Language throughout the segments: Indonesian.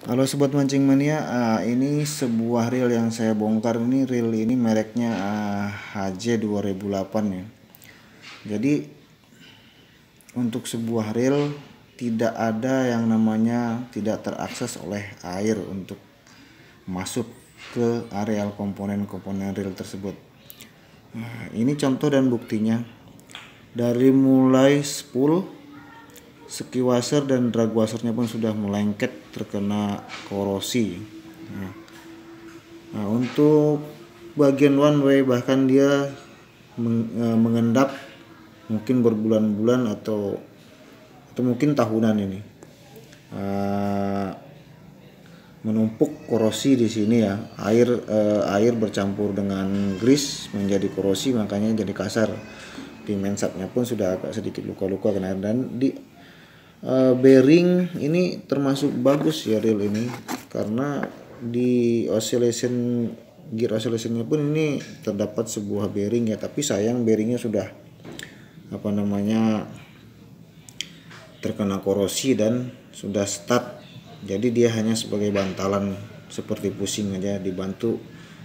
Halo sobat mancing mania, ini sebuah reel yang saya bongkar. Ini reel ini mereknya HJ 2008 ya. Jadi untuk sebuah reel tidak ada yang namanya tidak terakses oleh air untuk masuk ke areal komponen-komponen reel tersebut. Nah, ini contoh dan buktinya. Dari mulai spool, ski washer dan drag washernya pun sudah melengket terkena korosi. Nah, untuk bagian one way bahkan dia mengendap mungkin berbulan-bulan atau mungkin tahunan ini. Menumpuk korosi di sini ya. Air bercampur dengan grease menjadi korosi, makanya jadi kasar. Di mansapnya pun sudah agak sedikit luka-luka kena air. Dan di bearing ini termasuk bagus ya reel ini, karena di gear oscillationnya pun ini terdapat sebuah bearing ya, tapi sayang bearingnya sudah terkena korosi dan sudah stuck. Jadi dia hanya sebagai bantalan seperti pusing aja, dibantu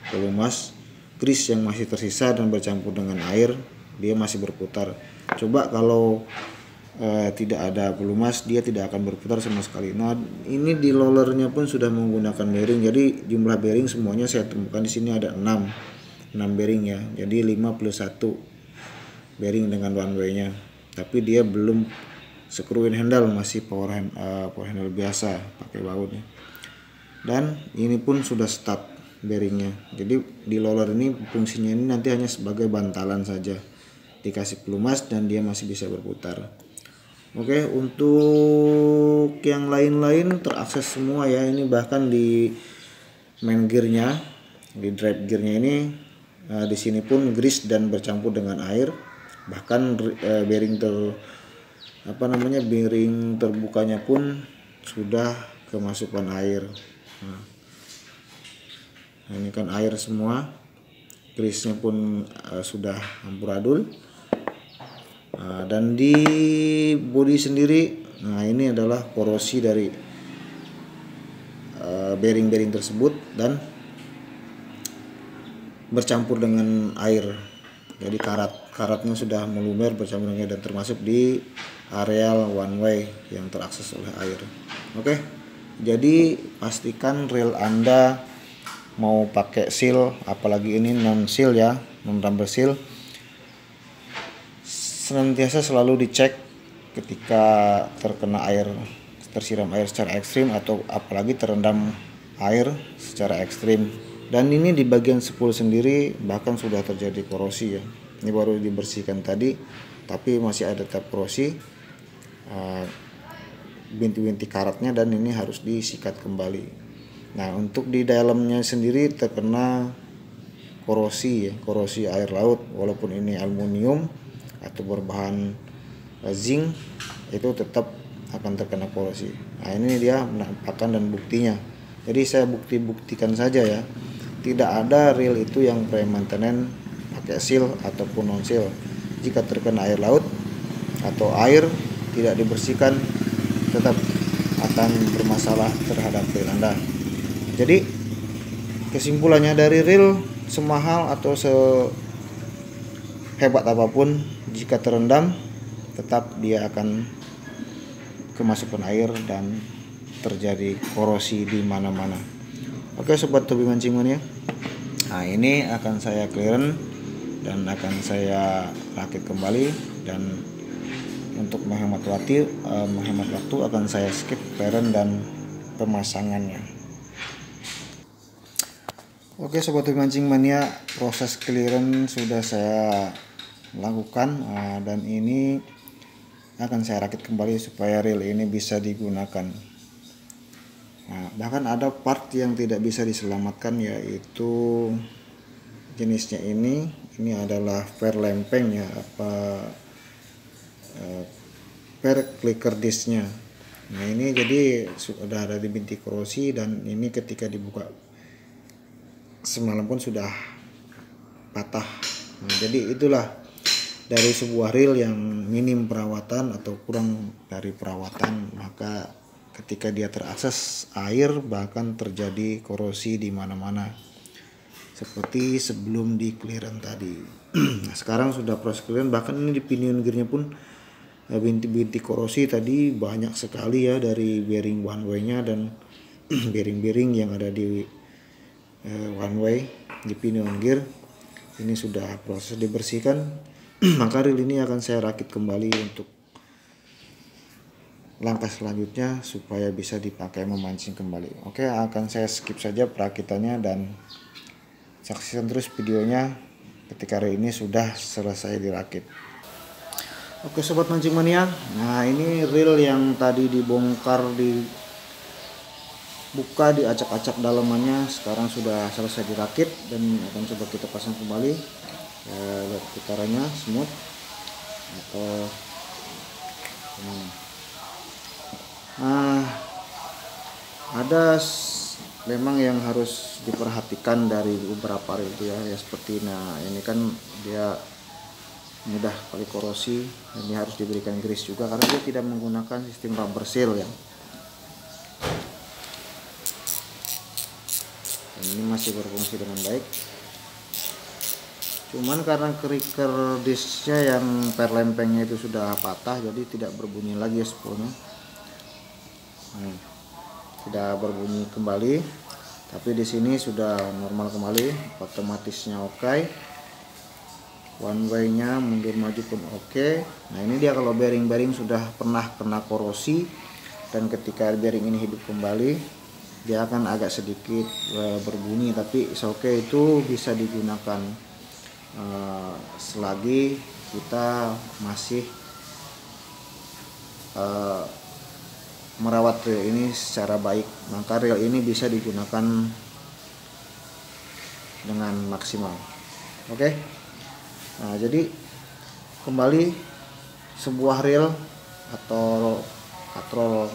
pelumas grease yang masih tersisa dan bercampur dengan air, dia masih berputar. Coba kalau tidak ada pelumas, dia tidak akan berputar sama sekali. Nah, ini di rollernya pun sudah menggunakan bearing. Jadi jumlah bearing semuanya saya temukan di sini ada 6 bearing ya. Jadi 5 plus 1 bearing dengan one way-nya. Tapi dia belum screw-in handle, masih power handle biasa pakai bautnya. Dan ini pun sudah stuck bearingnya. Jadi di roller ini fungsinya ini nanti hanya sebagai bantalan saja. Dikasih pelumas dan dia masih bisa berputar. Oke, untuk yang lain-lain terakses semua ya. Ini bahkan di main gearnya, di drive gearnya ini, di sini pun grease dan bercampur dengan air. Bahkan bearing bearing terbukanya pun sudah kemasukan air. Nah, ini kan air semua, grease-nya pun sudah hampir adul. Dan di bodi sendiri, nah ini adalah korosi dari bearing-bearing tersebut dan bercampur dengan air. Jadi karatnya sudah melumer bercampur dengan air dan termasuk di areal one way yang terakses oleh air. Oke, jadi pastikan reel Anda mau pakai seal, apalagi ini non seal ya, non rubber seal, senantiasa selalu dicek ketika tersiram air secara ekstrim atau apalagi terendam air secara ekstrim. Dan ini di bagian spool sendiri bahkan sudah terjadi korosi ya. Ini baru dibersihkan tadi, tapi masih ada tetap korosi, binti-binti karatnya, dan ini harus disikat kembali. Nah, untuk di dalamnya sendiri terkena korosi ya, korosi air laut. Walaupun ini aluminium atau berbahan zinc, itu tetap akan terkena korosi. Nah, ini dia penampakan dan buktinya. Jadi saya buktikan saja ya, tidak ada reel itu yang pre-maintenance pakai seal ataupun non seal. Jika terkena air laut atau air tidak dibersihkan, tetap akan bermasalah terhadap reel Anda. Jadi kesimpulannya, dari reel semahal atau sehebat apapun, jika terendam tetap dia akan kemasukan air dan terjadi korosi di mana-mana. Oke sobat hobi mancing mania, nah ini akan saya clearance dan akan saya rakit kembali, dan untuk menghemat waktu akan saya skip clearance dan pemasangannya. Oke sobat hobi mancing mania, proses clearance sudah saya lakukan, dan ini akan saya rakit kembali supaya reel ini bisa digunakan. Nah, bahkan ada part yang tidak bisa diselamatkan, yaitu jenisnya ini adalah per lempeng ya, per clicker disknya. Nah, ini jadi sudah ada di binti korosi, dan ini ketika dibuka semalam pun sudah patah. Nah, jadi itulah dari sebuah reel yang minim perawatan atau kurang dari perawatan, maka ketika dia terakses air bahkan terjadi korosi di mana-mana seperti sebelum di clearance tadi. Nah, sekarang sudah proses clearance, bahkan ini di pinion gearnya pun bintik-bintik korosi tadi banyak sekali ya dari bearing one way-nya dan bearing-bearing yang ada di one way di pinion gear. Ini sudah proses dibersihkan. Maka reel ini akan saya rakit kembali untuk langkah selanjutnya supaya bisa dipakai memancing kembali. Oke, akan saya skip saja perakitannya dan saksikan terus videonya ketika reel ini sudah selesai dirakit. Oke sobat mancing mania, nah ini reel yang tadi dibongkar, dibuka, diacak-acak dalamannya sekarang sudah selesai dirakit dan akan coba kita pasang kembali. Lihat putarannya smooth atau gimana. Nah, ada memang yang harus diperhatikan dari beberapa reel itu ya seperti ini kan dia mudah kali korosi dan dia harus diberikan grease juga karena dia tidak menggunakan sistem rubber seal ya. Dan ini masih berfungsi dengan baik. Cuman karena kerikil disknya yang perlempengnya itu sudah patah jadi tidak berbunyi lagi ya spoolnya. Tidak berbunyi kembali, tapi di sini sudah normal kembali, otomatisnya oke, one way-nya mundur maju pun oke. Nah ini dia kalau bearing-bearing sudah pernah kena korosi dan ketika bearing ini hidup kembali dia akan agak sedikit berbunyi, tapi oke itu bisa digunakan selagi kita masih merawat reel ini secara baik, maka reel ini bisa digunakan dengan maksimal. Oke. Nah, jadi kembali sebuah reel atau katrol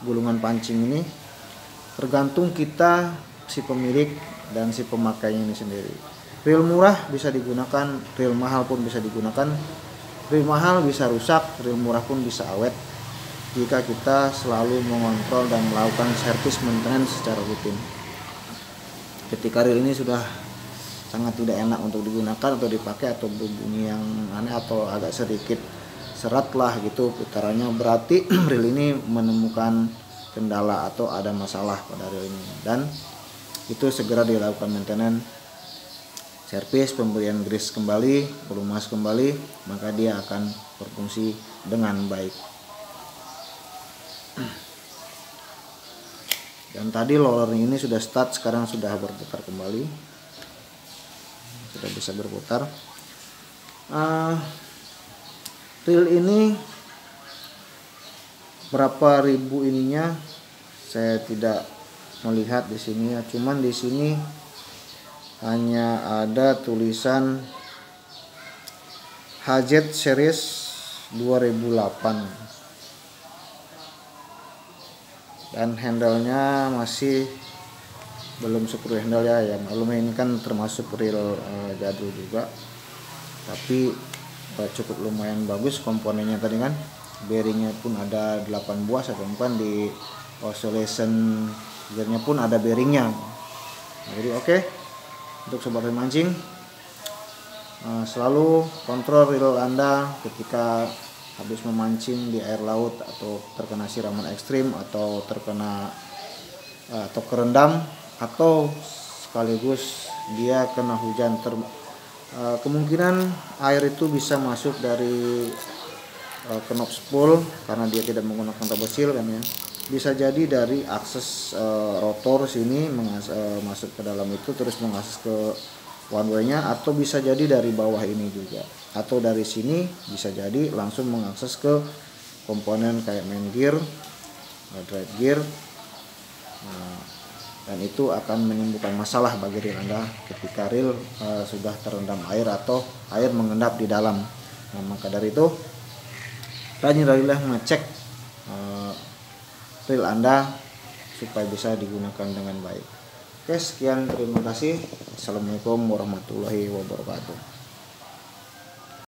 gulungan pancing ini tergantung kita, si pemilik dan si pemakainya ini sendiri. Reel murah bisa digunakan, reel mahal pun bisa digunakan. Reel mahal bisa rusak, reel murah pun bisa awet jika kita selalu mengontrol dan melakukan servis maintenance secara rutin. Ketika reel ini sudah sangat tidak enak untuk digunakan atau dipakai atau berbunyi yang aneh atau agak sedikit serat lah gitu putarannya, berarti reel ini menemukan kendala atau ada masalah pada reel ini dan itu segera dilakukan maintenance, servis, pemberian grease kembali, pelumas kembali, maka dia akan berfungsi dengan baik. Dan tadi roller ini sudah start, sekarang sudah berputar kembali, sudah bisa berputar. Reel ini berapa ribu ininya saya tidak melihat di sini ya, cuman di sini hanya ada tulisan HZ series 2008 dan handle-nya masih belum screw handle ya, yang maklum ini kan termasuk reel jadul juga, tapi cukup lumayan bagus komponennya tadi kan. Bearingnya pun ada 8 buah, saya temukan di oscillation gearnya pun ada bearingnya. Jadi oke. Untuk sobat mancing, selalu kontrol reel Anda ketika habis memancing di air laut atau terkena siraman ekstrim atau terkena atau kerendam atau sekaligus dia kena hujan. Kemungkinan air itu bisa masuk dari knob spool karena dia tidak menggunakan rubber seal kan ya. Bisa jadi dari akses rotor sini masuk ke dalam itu terus mengakses ke one way-nya, atau bisa jadi dari bawah ini juga, atau dari sini bisa jadi langsung mengakses ke komponen kayak main gear, drive gear. Dan itu akan menimbulkan masalah bagi reel Anda ketika reel sudah terendam air atau air mengendap di dalam. Nah, maka dari itu rajin-rajinlah ngecek reel Anda supaya bisa digunakan dengan baik. Oke, sekian, terima kasih. Assalamualaikum warahmatullahi wabarakatuh.